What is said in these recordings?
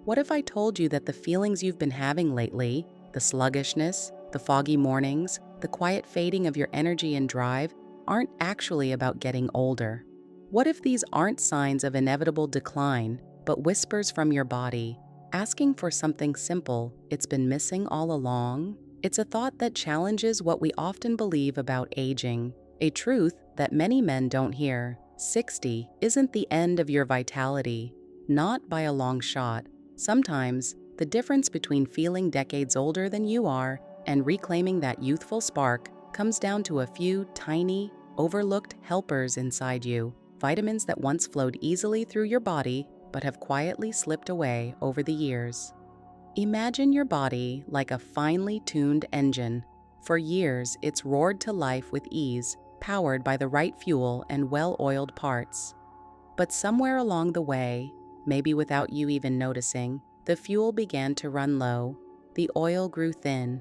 What if I told you that the feelings you've been having lately, the sluggishness, the foggy mornings, the quiet fading of your energy and drive, aren't actually about getting older? What if these aren't signs of inevitable decline, but whispers from your body, asking for something simple it's been missing all along? It's a thought that challenges what we often believe about aging, a truth that many men don't hear. 60 isn't the end of your vitality, not by a long shot. Sometimes, the difference between feeling decades older than you are and reclaiming that youthful spark comes down to a few tiny, overlooked helpers inside you, vitamins that once flowed easily through your body but have quietly slipped away over the years. Imagine your body like a finely tuned engine. For years, it's roared to life with ease, powered by the right fuel and well-oiled parts. But somewhere along the way, maybe without you even noticing, the fuel began to run low, the oil grew thin.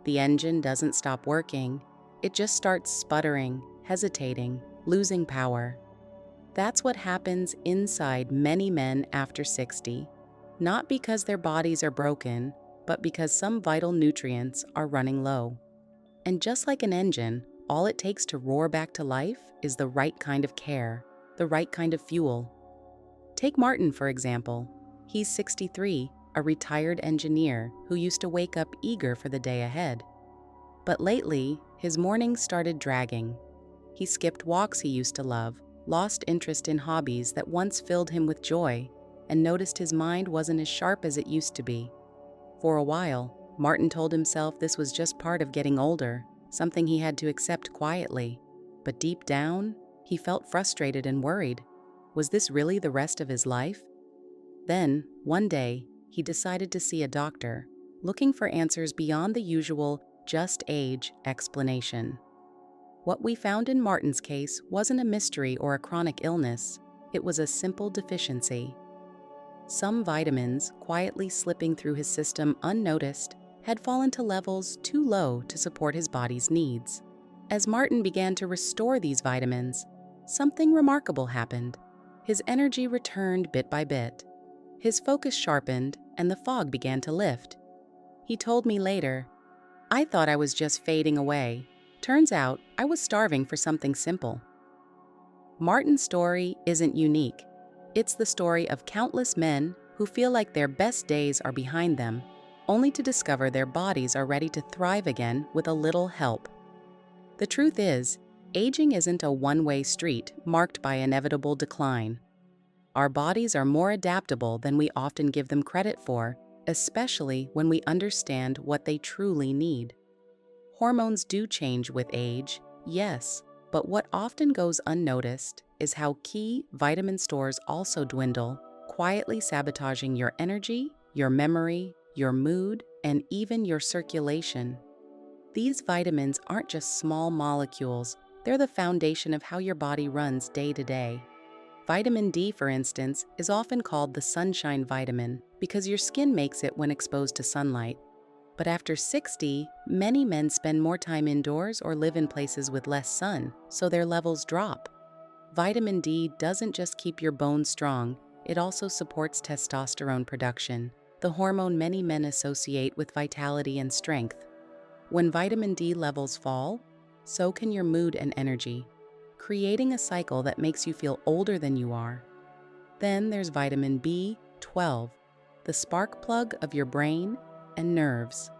The engine doesn't stop working, it just starts sputtering, hesitating, losing power. That's what happens inside many men after 60, not because their bodies are broken, but because some vital nutrients are running low. And just like an engine, all it takes to roar back to life is the right kind of care, the right kind of fuel. Take Martin, for example. He's 63, a retired engineer who used to wake up eager for the day ahead. But lately, his mornings started dragging. He skipped walks he used to love, lost interest in hobbies that once filled him with joy, and noticed his mind wasn't as sharp as it used to be. For a while, Martin told himself this was just part of getting older, something he had to accept quietly. But deep down, he felt frustrated and worried. Was this really the rest of his life? Then, one day, he decided to see a doctor, looking for answers beyond the usual just age explanation. What we found in Martin's case wasn't a mystery or a chronic illness, it was a simple deficiency. Some vitamins, quietly slipping through his system unnoticed, had fallen to levels too low to support his body's needs. As Martin began to restore these vitamins, something remarkable happened. His energy returned bit by bit. His focus sharpened, and the fog began to lift. He told me later, "I thought I was just fading away. Turns out I was starving for something simple." Martin's story isn't unique. It's the story of countless men who feel like their best days are behind them, only to discover their bodies are ready to thrive again with a little help. The truth is, aging isn't a one-way street marked by inevitable decline. Our bodies are more adaptable than we often give them credit for, especially when we understand what they truly need. Hormones do change with age, yes, but what often goes unnoticed is how key vitamin stores also dwindle, quietly sabotaging your energy, your memory, your mood, and even your circulation. These vitamins aren't just small molecules, they're the foundation of how your body runs day to day. Vitamin D, for instance, is often called the sunshine vitamin because your skin makes it when exposed to sunlight. But after 60, many men spend more time indoors or live in places with less sun, so their levels drop. Vitamin D doesn't just keep your bones strong, it also supports testosterone production, the hormone many men associate with vitality and strength. When vitamin D levels fall, so can your mood and energy, creating a cycle that makes you feel older than you are. Then there's vitamin B12, the spark plug of your brain and nerves.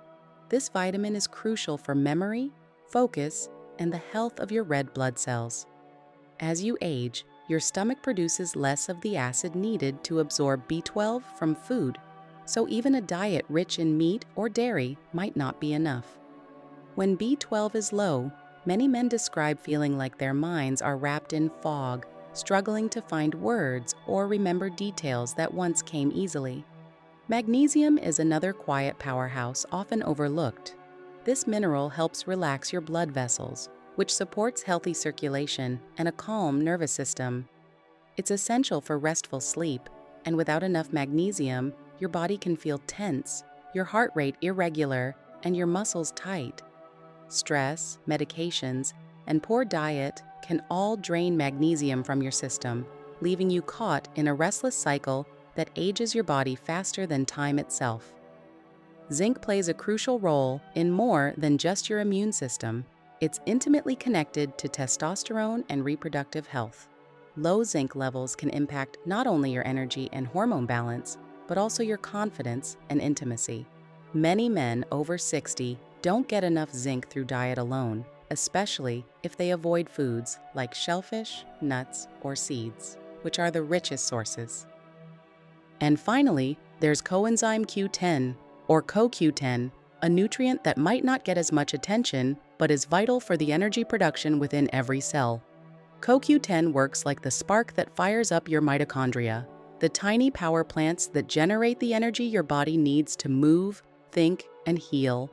This vitamin is crucial for memory, focus, and the health of your red blood cells. As you age, your stomach produces less of the acid needed to absorb B12 from food, so even a diet rich in meat or dairy might not be enough. When B12 is low, many men describe feeling like their minds are wrapped in fog, struggling to find words or remember details that once came easily. Magnesium is another quiet powerhouse often overlooked. This mineral helps relax your blood vessels, which supports healthy circulation and a calm nervous system. It's essential for restful sleep, and without enough magnesium, your body can feel tense, your heart rate irregular, and your muscles tight. Stress, medications, and poor diet can all drain magnesium from your system, leaving you caught in a restless cycle that ages your body faster than time itself. Zinc plays a crucial role in more than just your immune system. It's intimately connected to testosterone and reproductive health. Low zinc levels can impact not only your energy and hormone balance, but also your confidence and intimacy. Many men over 60 don't get enough zinc through diet alone, especially if they avoid foods like shellfish, nuts, or seeds, which are the richest sources. And finally, there's coenzyme Q10, or CoQ10, a nutrient that might not get as much attention, but is vital for the energy production within every cell. CoQ10 works like the spark that fires up your mitochondria, the tiny power plants that generate the energy your body needs to move, think, and heal.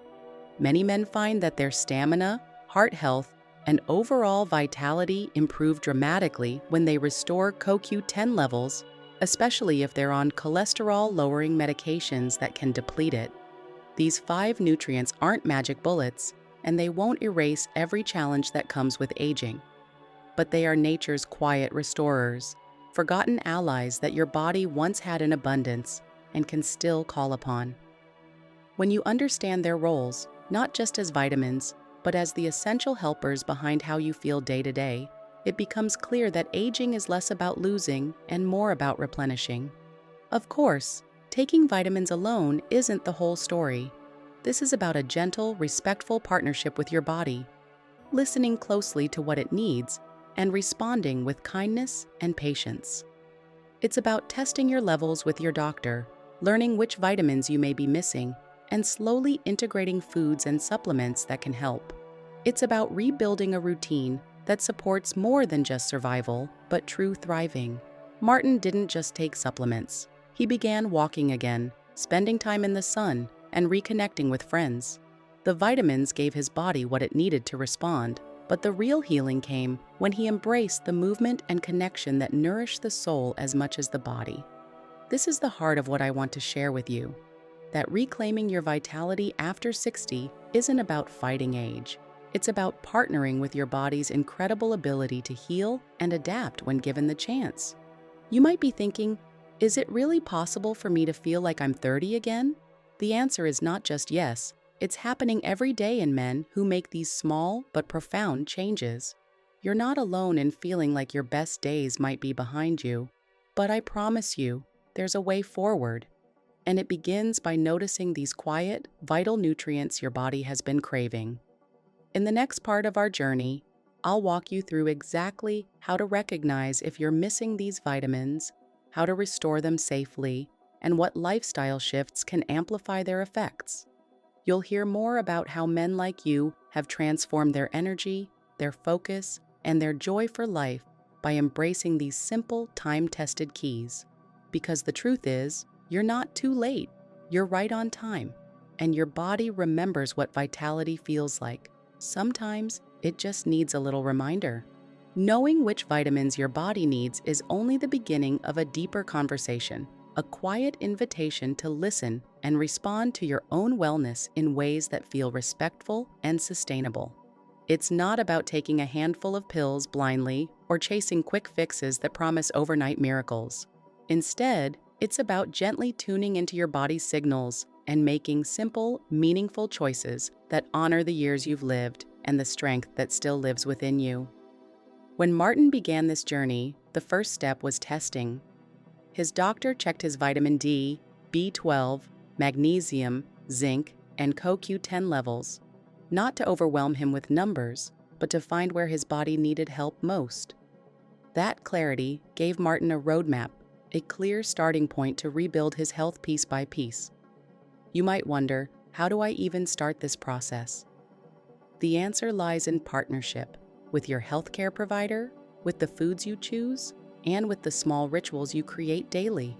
Many men find that their stamina, heart health, and overall vitality improve dramatically when they restore CoQ10 levels, especially if they're on cholesterol-lowering medications that can deplete it. These 5 nutrients aren't magic bullets, and they won't erase every challenge that comes with aging. But they are nature's quiet restorers, forgotten allies that your body once had in abundance and can still call upon. When you understand their roles, not just as vitamins, but as the essential helpers behind how you feel day to day, it becomes clear that aging is less about losing and more about replenishing. Of course, taking vitamins alone isn't the whole story. This is about a gentle, respectful partnership with your body, listening closely to what it needs and responding with kindness and patience. It's about testing your levels with your doctor, learning which vitamins you may be missing, and slowly integrating foods and supplements that can help. It's about rebuilding a routine that supports more than just survival, but true thriving. Martin didn't just take supplements. He began walking again, spending time in the sun, and reconnecting with friends. The vitamins gave his body what it needed to respond, but the real healing came when he embraced the movement and connection that nourish the soul as much as the body. This is the heart of what I want to share with you, that reclaiming your vitality after 60 isn't about fighting age. It's about partnering with your body's incredible ability to heal and adapt when given the chance. You might be thinking, is it really possible for me to feel like I'm 30 again? The answer is not just yes. It's happening every day in men who make these small but profound changes. You're not alone in feeling like your best days might be behind you, but I promise you, there's a way forward. And it begins by noticing these quiet, vital nutrients your body has been craving. In the next part of our journey, I'll walk you through exactly how to recognize if you're missing these vitamins, how to restore them safely, and what lifestyle shifts can amplify their effects. You'll hear more about how men like you have transformed their energy, their focus, and their joy for life by embracing these simple, time-tested keys. Because the truth is, you're not too late, you're right on time, and your body remembers what vitality feels like. Sometimes it just needs a little reminder. Knowing which vitamins your body needs is only the beginning of a deeper conversation, a quiet invitation to listen and respond to your own wellness in ways that feel respectful and sustainable. It's not about taking a handful of pills blindly or chasing quick fixes that promise overnight miracles. Instead, it's about gently tuning into your body's signals and making simple, meaningful choices that honor the years you've lived and the strength that still lives within you. When Martin began this journey, the first step was testing. His doctor checked his vitamin D, B12, magnesium, zinc, and CoQ10 levels, not to overwhelm him with numbers, but to find where his body needed help most. That clarity gave Martin a roadmap, a clear starting point to rebuild his health piece by piece. You might wonder, how do I even start this process? The answer lies in partnership with your healthcare provider, with the foods you choose, and with the small rituals you create daily.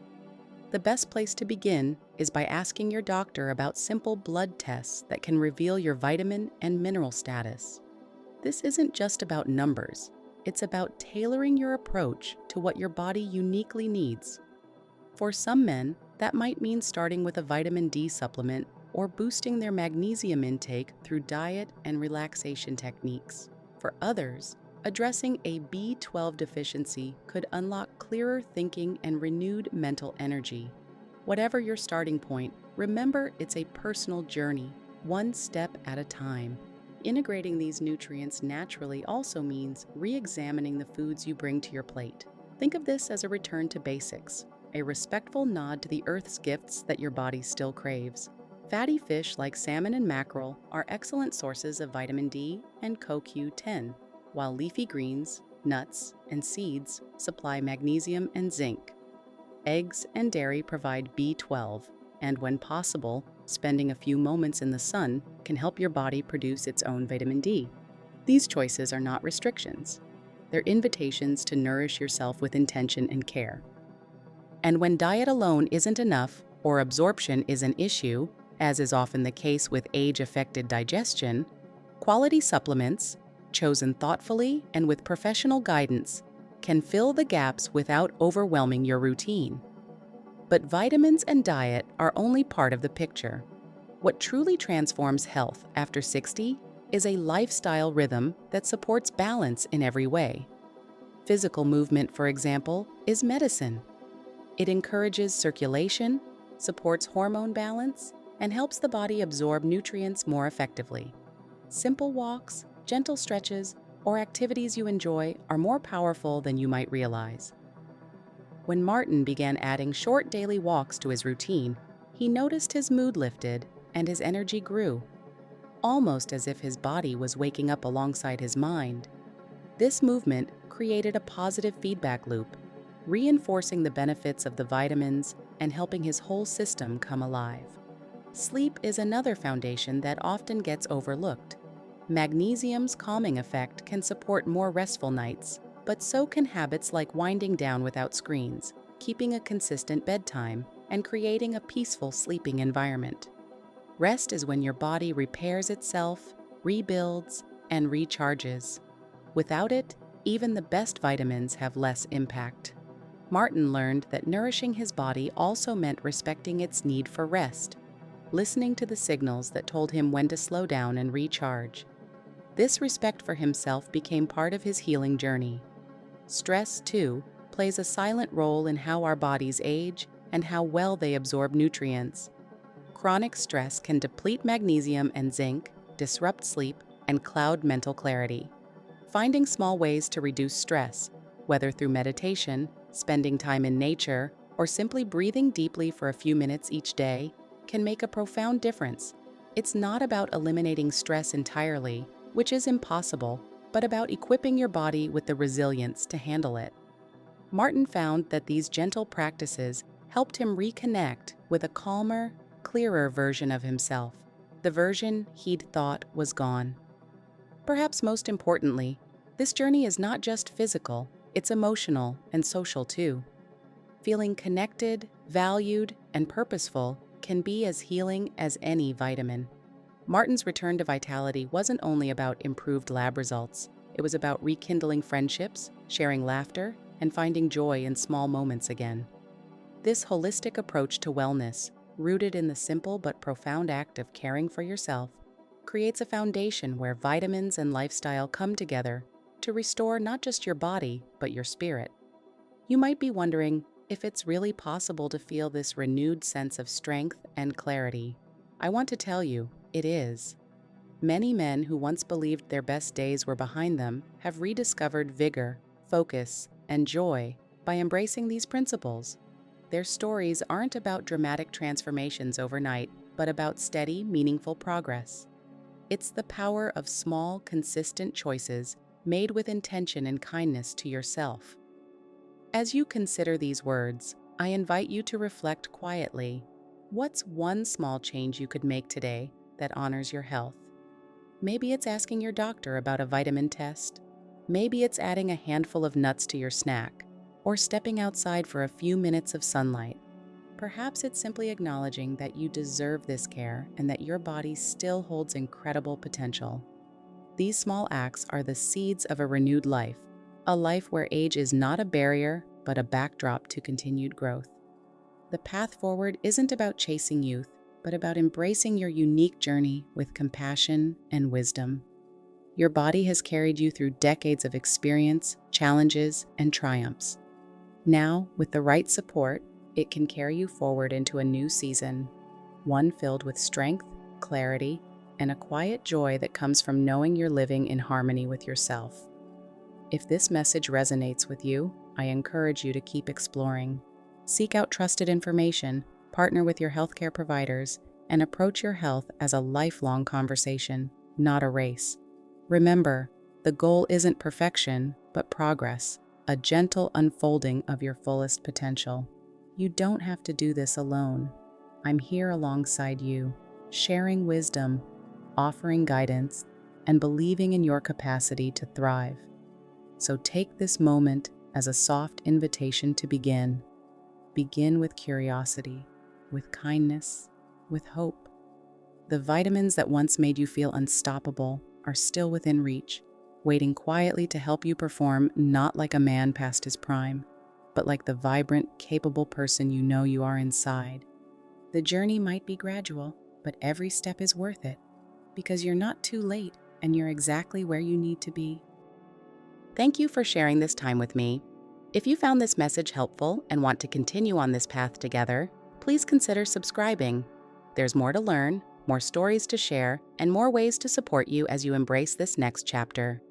The best place to begin is by asking your doctor about simple blood tests that can reveal your vitamin and mineral status. This isn't just about numbers. It's about tailoring your approach to what your body uniquely needs. For some men, that might mean starting with a vitamin D supplement or boosting their magnesium intake through diet and relaxation techniques. For others, Addressing a B12 deficiency could unlock clearer thinking and renewed mental energy. Whatever your starting point, remember it's a personal journey, one step at a time. Integrating these nutrients naturally also means re-examining the foods you bring to your plate. Think of this as a return to basics, a respectful nod to the Earth's gifts that your body still craves. Fatty fish like salmon and mackerel are excellent sources of vitamin D and CoQ10, while leafy greens, nuts, and seeds supply magnesium and zinc. Eggs and dairy provide B12, and when possible, spending a few moments in the sun can help your body produce its own vitamin D. These choices are not restrictions. They're invitations to nourish yourself with intention and care. And when diet alone isn't enough, or absorption is an issue, as is often the case with age-affected digestion, quality supplements, chosen thoughtfully and with professional guidance, can fill the gaps without overwhelming your routine. But vitamins and diet are only part of the picture. What truly transforms health after 60 is a lifestyle rhythm that supports balance in every way. Physical movement, for example, is medicine. It encourages circulation, supports hormone balance, and helps the body absorb nutrients more effectively. Simple walks, gentle stretches, or activities you enjoy are more powerful than you might realize. When Martin began adding short daily walks to his routine, he noticed his mood lifted and his energy grew, almost as if his body was waking up alongside his mind. This movement created a positive feedback loop, reinforcing the benefits of the vitamins and helping his whole system come alive. Sleep is another foundation that often gets overlooked. Magnesium's calming effect can support more restful nights, but so can habits like winding down without screens, keeping a consistent bedtime, and creating a peaceful sleeping environment. Rest is when your body repairs itself, rebuilds, and recharges. Without it, even the best vitamins have less impact. Martin learned that nourishing his body also meant respecting its need for rest, listening to the signals that told him when to slow down and recharge. This respect for himself became part of his healing journey. Stress, too, plays a silent role in how our bodies age and how well they absorb nutrients. Chronic stress can deplete magnesium and zinc, disrupt sleep, and cloud mental clarity. Finding small ways to reduce stress, whether through meditation, spending time in nature, or simply breathing deeply for a few minutes each day, can make a profound difference. It's not about eliminating stress entirely, which is impossible, but about equipping your body with the resilience to handle it. Martin found that these gentle practices helped him reconnect with a calmer, clearer version of himself, the version he'd thought was gone. Perhaps most importantly, this journey is not just physical, it's emotional and social too. Feeling connected, valued, and purposeful can be as healing as any vitamin. Martin's return to vitality wasn't only about improved lab results. It was about rekindling friendships, sharing laughter, and finding joy in small moments again. This holistic approach to wellness, rooted in the simple but profound act of caring for yourself, creates a foundation where vitamins and lifestyle come together to restore not just your body, but your spirit. You might be wondering if it's really possible to feel this renewed sense of strength and clarity. I want to tell you, it is. Many men who once believed their best days were behind them have rediscovered vigor, focus, and joy by embracing these principles. Their stories aren't about dramatic transformations overnight, but about steady, meaningful progress. It's the power of small, consistent choices made with intention and kindness to yourself. As you consider these words, I invite you to reflect quietly. What's one small change you could make today that honors your health? Maybe it's asking your doctor about a vitamin test. Maybe it's adding a handful of nuts to your snack, or stepping outside for a few minutes of sunlight. Perhaps it's simply acknowledging that you deserve this care and that your body still holds incredible potential. These small acts are the seeds of a renewed life, a life where age is not a barrier, but a backdrop to continued growth. The path forward isn't about chasing youth, but about embracing your unique journey with compassion and wisdom. Your body has carried you through decades of experience, challenges, and triumphs. Now, with the right support, it can carry you forward into a new season, one filled with strength, clarity, and a quiet joy that comes from knowing you're living in harmony with yourself. If this message resonates with you, I encourage you to keep exploring. Seek out trusted information, partner with your healthcare providers, and approach your health as a lifelong conversation, not a race. Remember, the goal isn't perfection, but progress, a gentle unfolding of your fullest potential. You don't have to do this alone. I'm here alongside you, sharing wisdom, offering guidance, and believing in your capacity to thrive. So take this moment as a soft invitation to begin. Begin with curiosity, with kindness, with hope. The vitamins that once made you feel unstoppable are still within reach, waiting quietly to help you perform not like a man past his prime, but like the vibrant, capable person you know you are inside. The journey might be gradual, but every step is worth it, because you're not too late and you're exactly where you need to be. Thank you for sharing this time with me. If you found this message helpful and want to continue on this path together, please consider subscribing. There's more to learn, more stories to share, and more ways to support you as you embrace this next chapter.